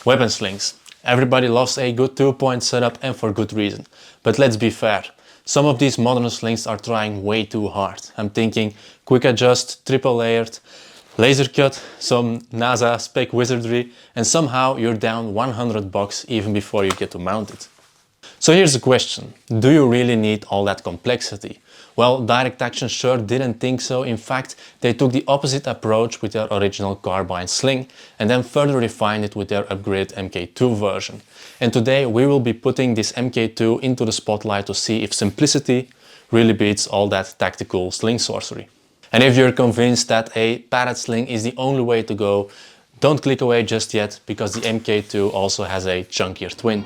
Weapon slings. Everybody loves a good 2-point setup, and for good reason. But let's be fair. Some of these modern slings are trying way too hard. I'm thinking quick adjust, triple layered, laser cut, some NASA spec wizardry, and somehow you're down $100 even before you get to mount it. So here's the question, do you really need all that complexity? Well, Direct Action sure didn't think so. In fact, they took the opposite approach with their original carbine sling and then further refined it with their upgraded MK2 version. And today we will be putting this MK2 into the spotlight to see if simplicity really beats all that tactical sling sorcery. And if you're convinced that a padded sling is the only way to go, don't click away just yet, because the MK2 also has a chunkier twin.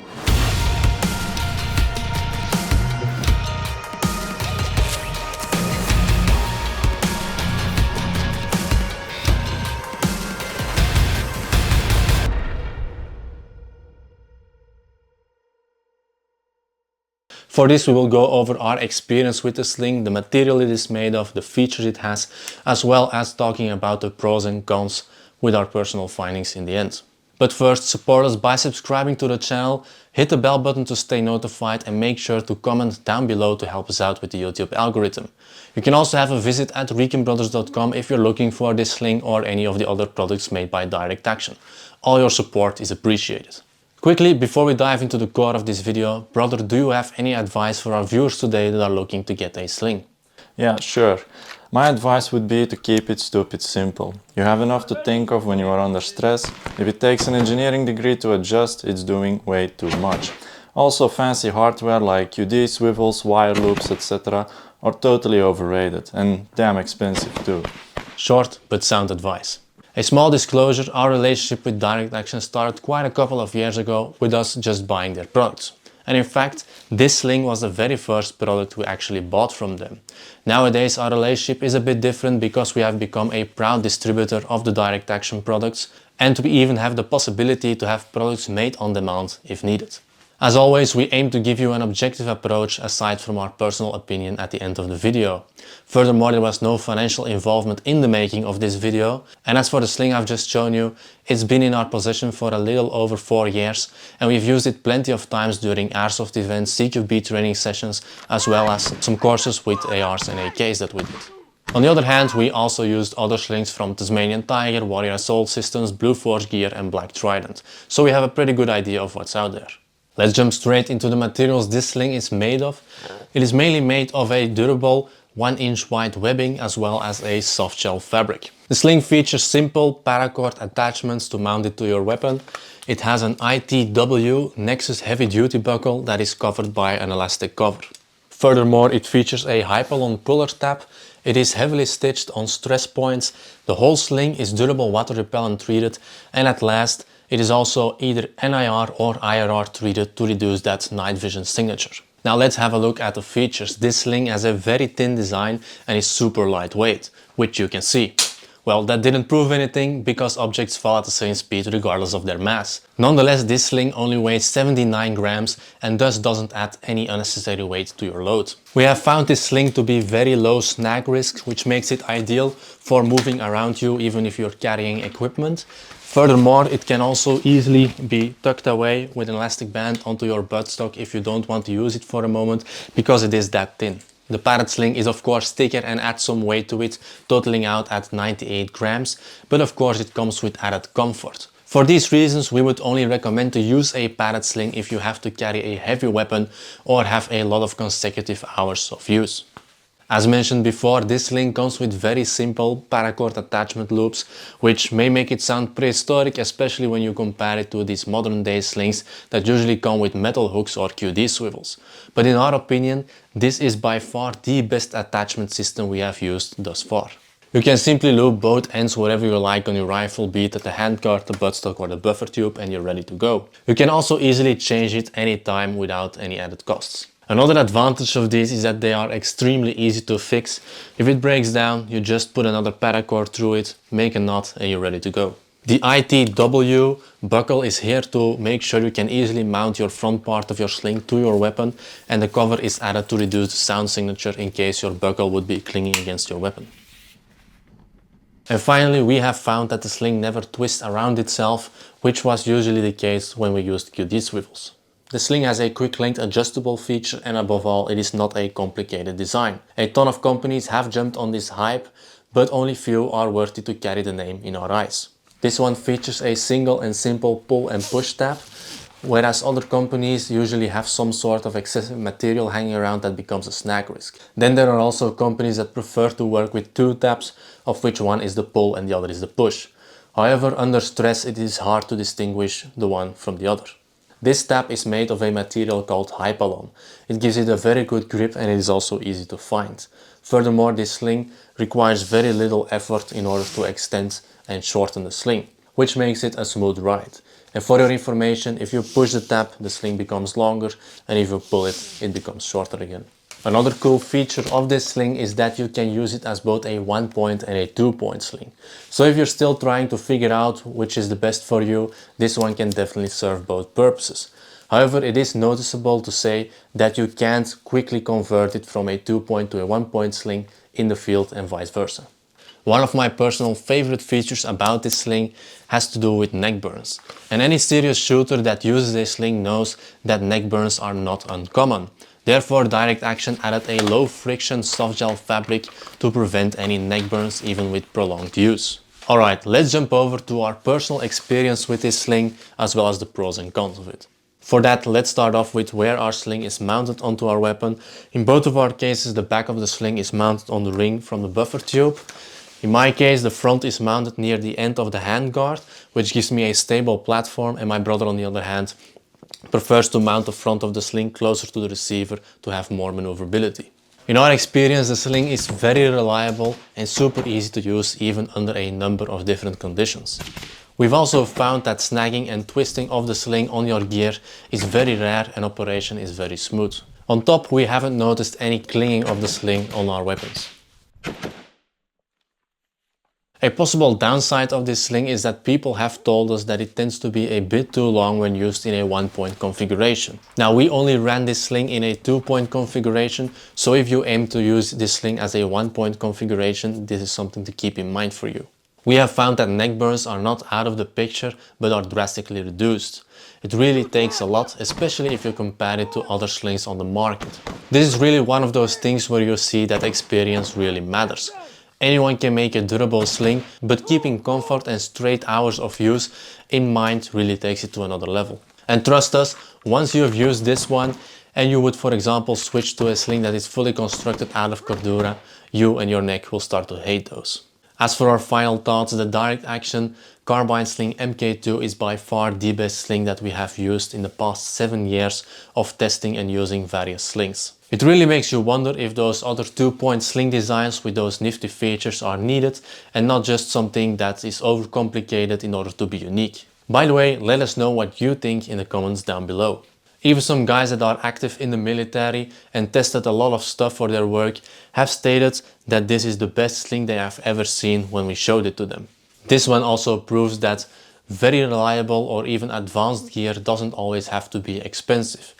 For this we will go over our experience with the sling, the material it is made of, the features it has, as well as talking about the pros and cons with our personal findings in the end. But first, support us by subscribing to the channel, hit the bell button to stay notified, and make sure to comment down below to help us out with the YouTube algorithm. You can also have a visit at ReconBrothers.com if you're looking for this sling or any of the other products made by Direct Action. All your support is appreciated. Quickly, before we dive into the core of this video, brother, do you have any advice for our viewers today that are looking to get a sling? Yeah, sure. My advice would be to keep it stupid simple. You have enough to think of when you are under stress. If it takes an engineering degree to adjust, it's doing way too much. Also, fancy hardware like QD, swivels, wire loops, etc. are totally overrated and damn expensive too. Short but sound advice. A small disclosure, our relationship with Direct Action started quite a couple of years ago with us just buying their products. And in fact, this sling was the very first product we actually bought from them. Nowadays our relationship is a bit different because we have become a proud distributor of the Direct Action products, and we even have the possibility to have products made on demand if needed. As always, we aim to give you an objective approach aside from our personal opinion at the end of the video. Furthermore, there was no financial involvement in the making of this video. And as for the sling I've just shown you, it's been in our possession for a little over 4 years, and we've used it plenty of times during airsoft events, CQB training sessions, as well as some courses with ARs and AKs that we did. On the other hand, we also used other slings from Tasmanian Tiger, Warrior Assault Systems, Blue Force Gear and Black Trident. So we have a pretty good idea of what's out there. Let's jump straight into the materials this sling is made of. It is mainly made of a durable 1-inch wide webbing as well as a soft shell fabric. The sling features simple paracord attachments to mount it to your weapon. It has an ITW Nexus heavy duty buckle that is covered by an elastic cover. Furthermore, it features a Hypalon puller tab. It is heavily stitched on stress points. The whole sling is durable water repellent treated, and at last it is also either NIR or IRR treated to reduce that night vision signature. Now let's have a look at the features. This sling has a very thin design and is super lightweight, which you can see. Well, that didn't prove anything because objects fall at the same speed regardless of their mass. Nonetheless, this sling only weighs 79 grams and thus doesn't add any unnecessary weight to your load. We have found this sling to be very low snag risk, which makes it ideal for moving around you even if you're carrying equipment. Furthermore, it can also easily be tucked away with an elastic band onto your buttstock if you don't want to use it for a moment, because it is that thin. The padded sling is of course thicker and adds some weight to it, totaling out at 98 grams, but of course it comes with added comfort. For these reasons, we would only recommend to use a padded sling if you have to carry a heavy weapon or have a lot of consecutive hours of use. As mentioned before, this sling comes with very simple paracord attachment loops, which may make it sound prehistoric, especially when you compare it to these modern day slings that usually come with metal hooks or QD swivels. But in our opinion, this is by far the best attachment system we have used thus far. You can simply loop both ends wherever you like on your rifle, be it at the handguard, the buttstock or the buffer tube, and you're ready to go. You can also easily change it anytime without any added costs. Another advantage of these is that they are extremely easy to fix. If it breaks down, you just put another paracord through it, make a knot and you're ready to go. The ITW buckle is here to make sure you can easily mount your front part of your sling to your weapon, and the cover is added to reduce the sound signature in case your buckle would be clinging against your weapon. And finally, we have found that the sling never twists around itself, which was usually the case when we used QD swivels. The sling has a quick length adjustable feature, and above all, it is not a complicated design. A ton of companies have jumped on this hype, but only few are worthy to carry the name in our eyes. This one features a single and simple pull and push tab, whereas other companies usually have some sort of excessive material hanging around that becomes a snag risk. Then there are also companies that prefer to work with two tabs, of which one is the pull and the other is the push. However, under stress it is hard to distinguish the one from the other. This tab is made of a material called Hypalon. It gives it a very good grip and it is also easy to find. Furthermore, this sling requires very little effort in order to extend and shorten the sling, which makes it a smooth ride. And for your information, if you push the tab, the sling becomes longer, and if you pull it, it becomes shorter again. Another cool feature of this sling is that you can use it as both a 1-point and a 2-point sling. So if you're still trying to figure out which is the best for you, this one can definitely serve both purposes. However, it is noticeable to say that you can't quickly convert it from a 2-point to a 1-point sling in the field and vice versa. One of my personal favorite features about this sling has to do with neck burns. And any serious shooter that uses a sling knows that neck burns are not uncommon. Therefore, Direct Action added a low friction soft gel fabric to prevent any neck burns even with prolonged use. Alright, let's jump over to our personal experience with this sling as well as the pros and cons of it. For that, let's start off with where our sling is mounted onto our weapon. In both of our cases, the back of the sling is mounted on the ring from the buffer tube. In my case, the front is mounted near the end of the handguard, which gives me a stable platform, and my brother, on the other hand, prefers to mount the front of the sling closer to the receiver to have more maneuverability. In our experience, the sling is very reliable and super easy to use even under a number of different conditions. We've also found that snagging and twisting of the sling on your gear is very rare and operation is very smooth. On top, we haven't noticed any clinging of the sling on our weapons. A possible downside of this sling is that people have told us that it tends to be a bit too long when used in a 1-point configuration. Now, we only ran this sling in a 2-point configuration, so if you aim to use this sling as a 1-point configuration, this is something to keep in mind for you. We have found that neck burns are not out of the picture, but are drastically reduced. It really takes a lot, especially if you compare it to other slings on the market. This is really one of those things where you see that experience really matters. Anyone can make a durable sling, but keeping comfort and straight hours of use in mind really takes it to another level. And trust us, once you have used this one and you would, for example, switch to a sling that is fully constructed out of Cordura, you and your neck will start to hate those. As for our final thoughts, the Direct Action Carbine Sling MKII is by far the best sling that we have used in the past 7 years of testing and using various slings. It really makes you wonder if those other 2-point sling designs with those nifty features are needed and not just something that is overcomplicated in order to be unique. By the way, let us know what you think in the comments down below. Even some guys that are active in the military and tested a lot of stuff for their work have stated that this is the best sling they have ever seen when we showed it to them. This one also proves that very reliable or even advanced gear doesn't always have to be expensive.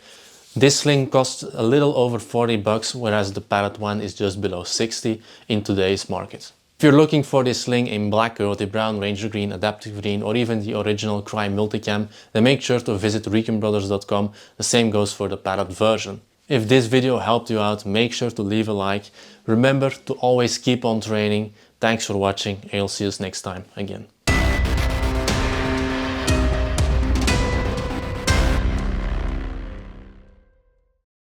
This sling costs a little over 40 bucks, whereas the Parrot one is just below 60 in today's market. If you're looking for this sling in black, earthy brown, ranger green, adaptive green, or even the original Crime Multicam, then make sure to visit ReconBrothers.com. The same goes for the Parrot version. If this video helped you out, make sure to leave a like. Remember to always keep on training. Thanks for watching, and I'll see you next time again.